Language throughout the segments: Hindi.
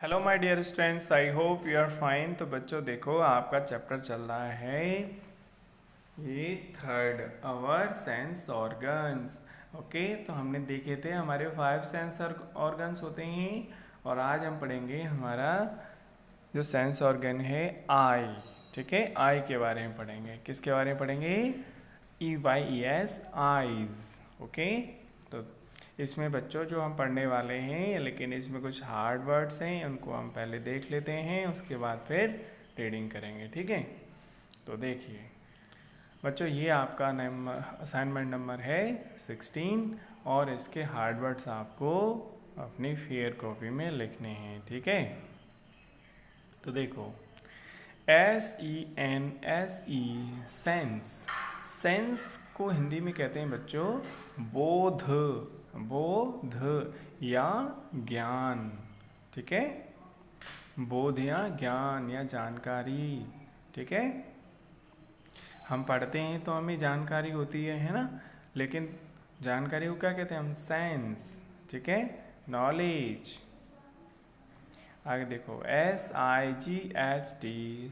Hello my dear students, I hope you are fine. तो बच्चों देखो, आपका चैप्टर चल रहा है ये third, our sense organs. Okay, तो हमने देखे थे हमारे 5 सेंस ऑर्गन्स होते हैं, और आज हम पढ़ेंगे हमारा जो सेंस ऑर्गन है आई। ठीक है, आई के बारे में पढ़ेंगे। किसके बारे में पढ़ेंगे? EYES, eyes. ओके, तो इसमें बच्चों जो हम पढ़ने वाले हैं, लेकिन इसमें कुछ हार्ड वर्ड्स हैं, उनको हम पहले देख लेते हैं, उसके बाद फिर रीडिंग करेंगे। ठीक है, तो देखिए बच्चों, ये आपका नंबर असाइनमेंट नंबर है 16, और इसके हार्ड वर्ड्स आपको अपनी फेयर कॉपी में लिखने हैं। ठीक है, तो देखो, SENSE, सेंस। सेंस को हिंदी में कहते हैं बच्चों बोध, बोध या ज्ञान। ठीक है, बोध या ज्ञान या जानकारी। ठीक है, हम पढ़ते हैं तो हमें जानकारी होती है ना, लेकिन जानकारी को क्या कहते हैं हम? सेंस। ठीक है, नॉलेज। आगे देखो, SIGHT,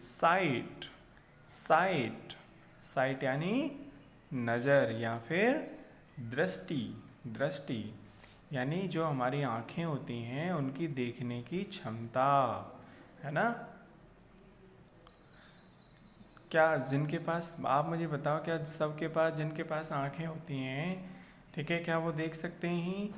साइट। साइट, साइट यानी नज़र या फिर दृष्टि। दृष्टि यानी जो हमारी आँखें होती हैं उनकी देखने की क्षमता, है ना। क्या जिनके पास, आप मुझे बताओ, क्या सबके पास, जिनके पास आँखें होती हैं, ठीक है, क्या वो देख सकते हैं?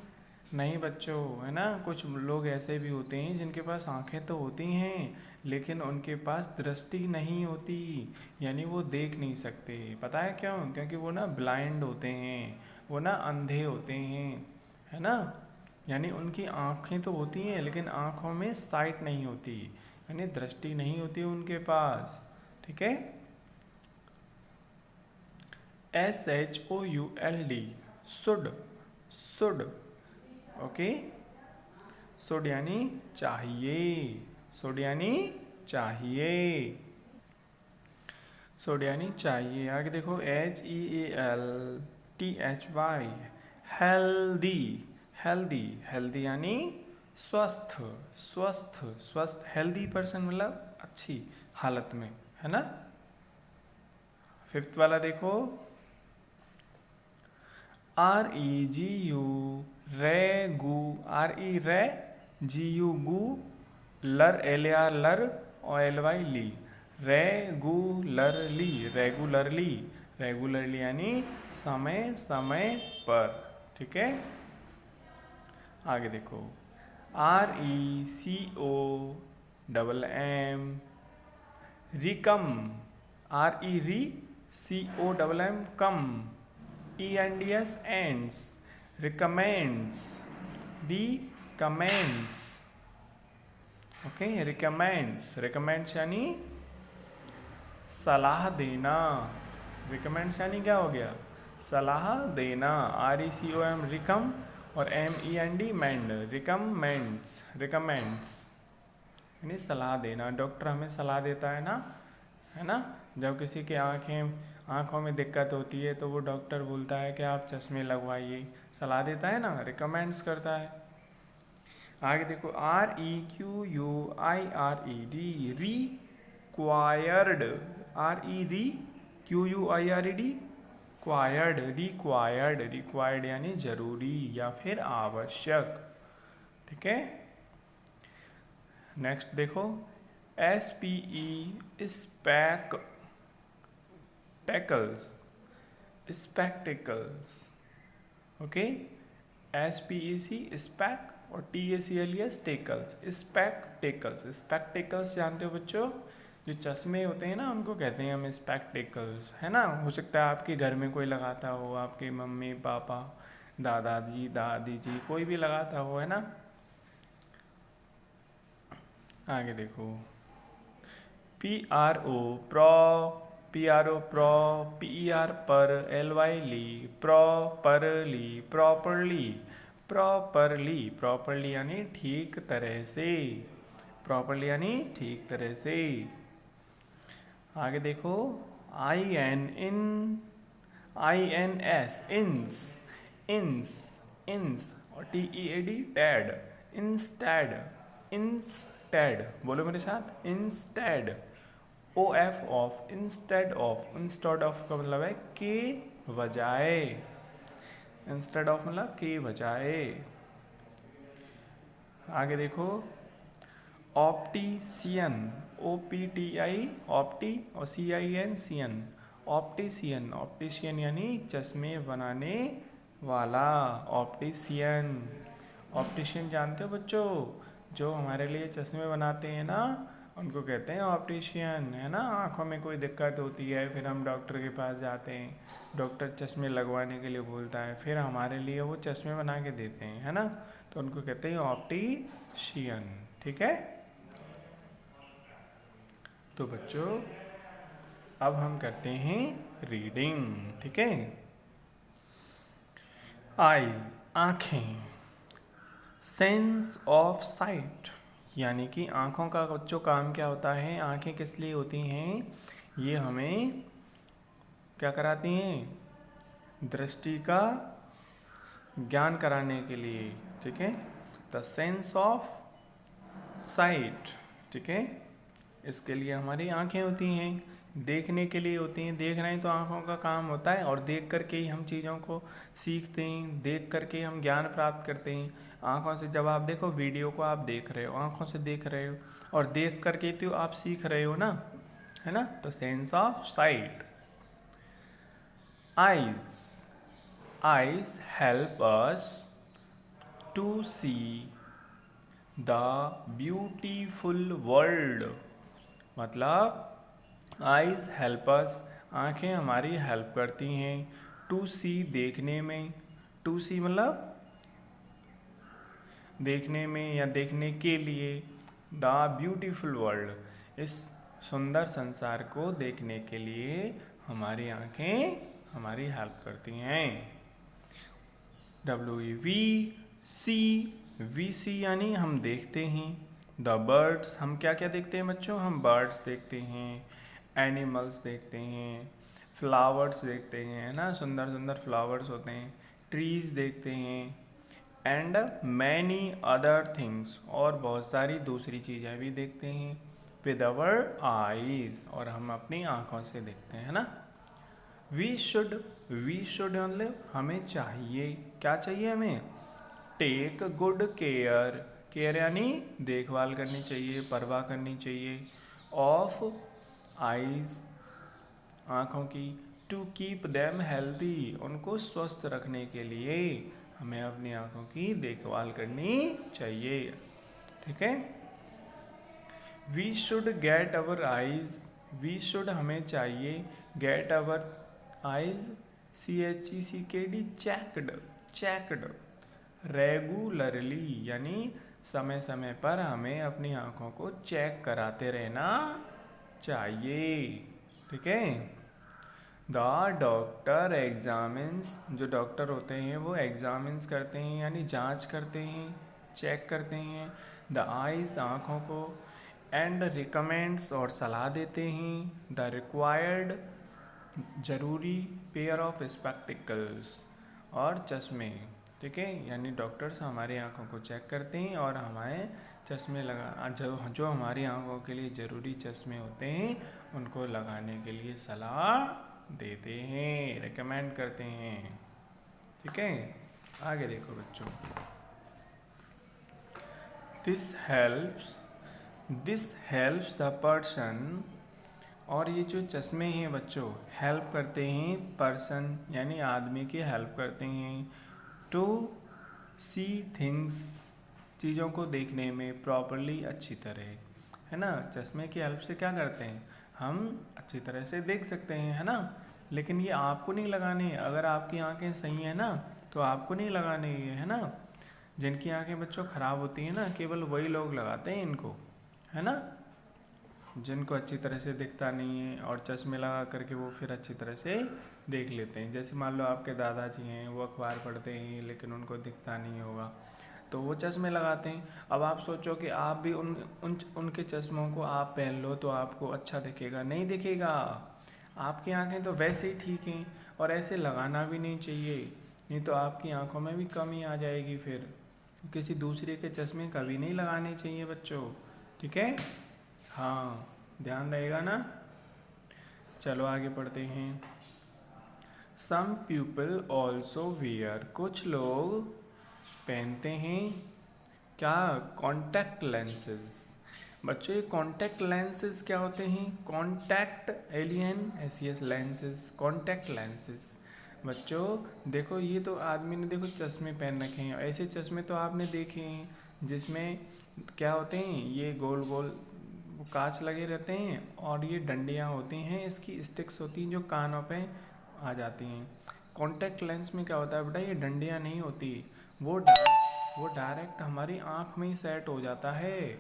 नहीं बच्चों, है ना। कुछ लोग ऐसे भी होते हैं जिनके पास आंखें तो होती हैं, लेकिन उनके पास दृष्टि नहीं होती, यानी वो देख नहीं सकते। पता है क्यों? क्योंकि वो ना ब्लाइंड होते हैं, वो ना अंधे होते हैं, है ना। यानी उनकी आंखें तो होती हैं, लेकिन आंखों में साइट नहीं होती, यानी दृष्टि नहीं होती उनके पास। ठीक है, SHOULD, should. Should, okay. Should यानी चाहिए, शुड यानी चाहिए, शुड यानी चाहिए। आगे देखो, HEALTHY, हेल्दी। हेल्दी, हेल्दी यानी स्वस्थ। स्वस्थ, स्वस्थ, हेल्दी पर्सन मतलब अच्छी हालत में, है ना। फिफ्थ वाला देखो, REGU, रेगु। RE GU गु, लर LAR लर, और LY ली, रेगुलरली। रेगुलरली, रेगुलरली यानी समय समय पर। ठीक है, आगे देखो, RECOMM, रिकम। RECOMM, कम। ENDS, ends, recommends, recommends। Okay, recommends, recommends यानी सलाह देना। recommends यानी क्या हो गया? सलाह देना। RECOM, रिकम, और MEND, मेंड, recommends, recommends यानी सलाह देना। डॉक्टर हमें सलाह देता है ना, है ना। जब किसी के आँखों में दिक्कत होती है तो वो डॉक्टर बोलता है कि आप चश्मे लगवाइए, सलाह देता है ना, रिकमेंड्स करता है। आगे देखो, REQUIRED, required. REQUIRED, quired, required. Required यानी जरूरी या फिर आवश्यक। ठीक है, नेक्स्ट देखो, SPE, spec tacles, spectacles. Okay, SPEC spec, और TACLES टेकल्स, स्पेक्टिकल्स। स्पेक्टिकल्स जानते हो बच्चों? जो चश्मे होते हैं ना, उनको कहते हैं हम स्पेक्टिकल्स, है ना। हो सकता है आपके घर में कोई लगाता हो, आपके मम्मी पापा, दादाजी दादी जी, कोई भी लगाता हो, है ना। आगे देखो, PRO, pro. PRO, pro. PER, पर। LY, ली, प्रॉपरली। प्रॉपरली, प्रॉपरली, प्रॉपरली यानी ठीक तरह से। प्रॉपरली यानी ठीक तरह से। आगे देखो, INS, इंस। इंस, इंस, और TEAD, टैड। इंस्टेड, इंस इंस्टेड, बोलो मेरे साथ, instead, of, instead of, instead of का मतलब है के बजाय, इंस्टेड ऑफ मतलब के बजाय। आगे देखो, ऑप्टिशियन, OPTI ऑप्टी और CIN सियन, ऑप्टिशियन, ऑप्टिशियन यानी चश्मे बनाने वाला, ऑप्टिशियन। ऑप्टिशियन जानते हो बच्चों, जो हमारे लिए चश्मे बनाते हैं ना, उनको कहते हैं ऑप्टिशियन, है ना। आँखों में कोई दिक्कत होती है, फिर हम डॉक्टर के पास जाते हैं, डॉक्टर चश्मे लगवाने के लिए बोलता है, फिर हमारे लिए वो चश्मे बना के देते हैं, है ना, तो उनको कहते हैं ऑप्टिशियन, ठीक है। तो बच्चों अब हम करते हैं रीडिंग, ठीक है। आइज, आँखें, सेंस ऑफ साइट, यानी कि आँखों का बच्चों काम क्या होता है, आँखें किस लिए होती हैं, ये हमें क्या कराती हैं, दृष्टि का ज्ञान कराने के लिए, ठीक है। द सेंस ऑफ साइट, ठीक है, इसके लिए हमारी आँखें होती हैं, देखने के लिए होती हैं, देखना ही तो आँखों का काम होता है, और देख करके ही हम चीज़ों को सीखते हैं, देख करके हम ज्ञान प्राप्त करते हैं। आँखों से जब आप देखो, वीडियो को आप देख रहे हो, आँखों से देख रहे हो, और देख करके तो आप सीख रहे हो ना, है ना, तो sense of sight. Eyes, eyes help us to see the beautiful world, मतलब आइज हेल्प अस, आँखें हमारी हेल्प करती हैं, टू सी देखने में, टू सी मतलब देखने में या देखने के लिए, द ब्यूटीफुल वर्ल्ड, इस सुंदर संसार को देखने के लिए हमारी आँखें हमारी हेल्प करती हैं। WVC यानी हम देखते हैं, द बर्ड्स, हम क्या क्या देखते हैं बच्चों, हम बर्ड्स देखते हैं, एनिमल्स देखते हैं, फ्लावर्स देखते हैं, है ना, सुंदर सुंदर फ्लावर्स होते हैं, ट्रीज देखते हैं, एंड मैनी अदर थिंग्स, और बहुत सारी दूसरी चीज़ें भी देखते हैं, विद अवर आईज, और हम अपनी आँखों से देखते हैं ना। वी शुड मतलब हमें चाहिए, क्या चाहिए हमें, टेक गुड केयर, केयर यानी देखभाल करनी चाहिए, परवाह करनी चाहिए, ऑफ आईज, आँखों की, टू कीप देम हेल्दी, उनको स्वस्थ रखने के लिए हमें अपनी आँखों की देखभाल करनी चाहिए, ठीक है। We should get our eyes, we should हमें चाहिए, get our eyes, CHECKD checked, checked, regularly यानी समय समय पर हमें अपनी आँखों को चेक कराते रहना चाहिए, ठीक है। द डॉक्टर एग्जामिन्स, जो डॉक्टर होते हैं वो एग्जामिन्स करते हैं यानी जांच करते हैं, चेक करते हैं, द आइज, आँखों को, एंड रिकमेंड्स, और सलाह देते हैं, द रिक्वायर्ड, जरूरी, पेयर ऑफ स्पेक्टिकल्स, और चश्मे, ठीक है, यानी डॉक्टर्स हमारी आँखों को चेक करते हैं और हमारे चश्मे लगा, जो हमारी आँखों के लिए ज़रूरी चश्मे होते हैं उनको लगाने के लिए सलाह देते हैं, रिकमेंड करते हैं, ठीक है। आगे देखो बच्चों, दिस हेल्प्स द पर्सन, और ये जो चश्मे हैं बच्चों हेल्प करते हैं पर्सन यानी आदमी की हेल्प करते हैं, टू सी थिंग्स, चीज़ों को देखने में, प्रॉपरली, अच्छी तरह, है ना। चश्मे की हेल्प से क्या करते हैं, हम अच्छी तरह से देख सकते हैं, है ना। लेकिन ये आपको नहीं लगाने, अगर आपकी आंखें सही है ना तो आपको नहीं लगाने ये, है ना। जिनकी आंखें बच्चों ख़राब होती हैं ना, केवल वही लोग लगाते हैं इनको, है ना, जिनको अच्छी तरह से दिखता नहीं है और चश्मे लगा करके वो फिर अच्छी तरह से देख लेते हैं। जैसे मान लो आपके दादाजी हैं, वो अखबार पढ़ते हैं लेकिन उनको दिखता नहीं होगा तो वो चश्मे लगाते हैं। अब आप सोचो कि आप भी उनके चश्मों को आप पहन लो तो आपको अच्छा दिखेगा, नहीं दिखेगा। आपकी आंखें तो वैसे ही ठीक हैं और ऐसे लगाना भी नहीं चाहिए, नहीं तो आपकी आंखों में भी कमी आ जाएगी। फिर किसी दूसरे के चश्मे कभी नहीं लगाने चाहिए बच्चों, ठीक है, हाँ ध्यान रहेगा ना। चलो आगे पढ़ते हैं। सम पीपल ऑल्सो वियर, कुछ लोग पहनते हैं क्या, कॉन्टैक्ट लेंसेज। बच्चों ये कॉन्टैक्ट लेंसेज क्या होते हैं, contact LENSES lenses, contact lenses. बच्चों देखो ये तो आदमी ने देखो चश्मे पहन रखे हैं, ऐसे चश्मे तो आपने देखे हैं जिसमें क्या होते हैं, ये गोल गोल कांच लगे रहते हैं और ये डंडियाँ होती हैं, इसकी स्टिक्स होती हैं जो कानों पे आ जाती हैं। कॉन्टैक्ट लेंस में क्या होता है बेटा, ये डंडियाँ नहीं होती, वो डायरेक्ट हमारी आँख में ही सेट हो जाता है,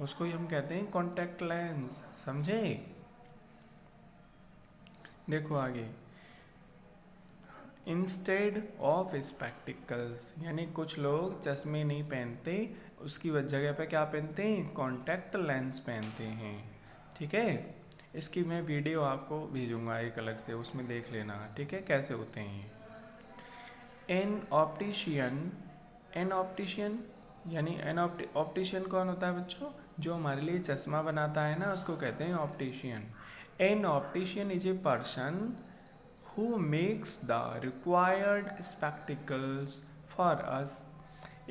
उसको ही हम कहते हैं कॉन्टैक्ट लेंस, समझे। देखो आगे, इंस्टेड ऑफ स्पेक्टिकल्स, यानी कुछ लोग चश्मे नहीं पहनते, उसकी जगह पे क्या पहनते हैं, कॉन्टैक्ट लेंस पहनते हैं। ठीक है, इसकी मैं वीडियो आपको भेजूंगा एक अलग से, उसमें देख लेना, ठीक है कैसे होते हैं। एन ऑप्टिशियन यानी ऑप्टिशियन कौन होता है बच्चों, जो हमारे लिए चश्मा बनाता है ना, उसको कहते हैं optician. An optician is a person who makes the required spectacles for us।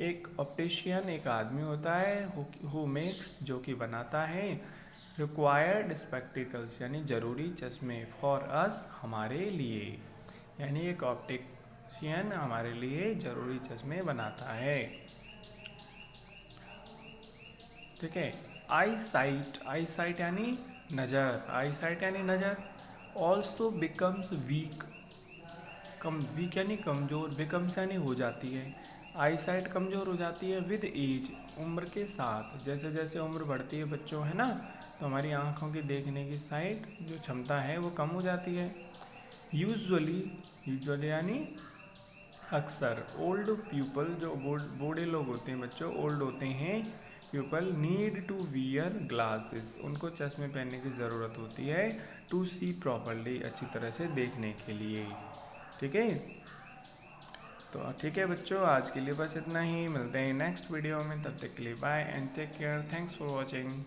एक ऑप्टिशियन एक आदमी होता है who makes, जो कि बनाता है, required spectacles यानी ज़रूरी चश्मे, for us हमारे लिए, यानी एक ऑप्टिशियन हमारे लिए ज़रूरी चश्मे बनाता है। ठीक है, आई साइट यानी नज़र, आई साइट यानी नज़र, ऑल्सो बिकम्स वीक, वीक यानी कमज़ोर, बिकम्स यानी हो जाती है, आई साइट कमज़ोर हो जाती है विद एज, उम्र के साथ, जैसे जैसे उम्र बढ़ती है बच्चों है ना, तो हमारी आँखों की देखने की साइट जो क्षमता है वो कम हो जाती है। यूजुअली यानी अक्सर, ओल्ड पीपल जो बूढ़े लोग होते हैं बच्चों, ओल्ड होते हैं, people need to wear glasses, उनको चश्मे पहनने की ज़रूरत होती है, टू सी प्रॉपरली, अच्छी तरह से देखने के लिए। ठीक है, तो ठीक है बच्चों, आज के लिए बस इतना ही, मिलते हैं नेक्स्ट वीडियो में, तब तक के लिए bye and take care, thanks for watching.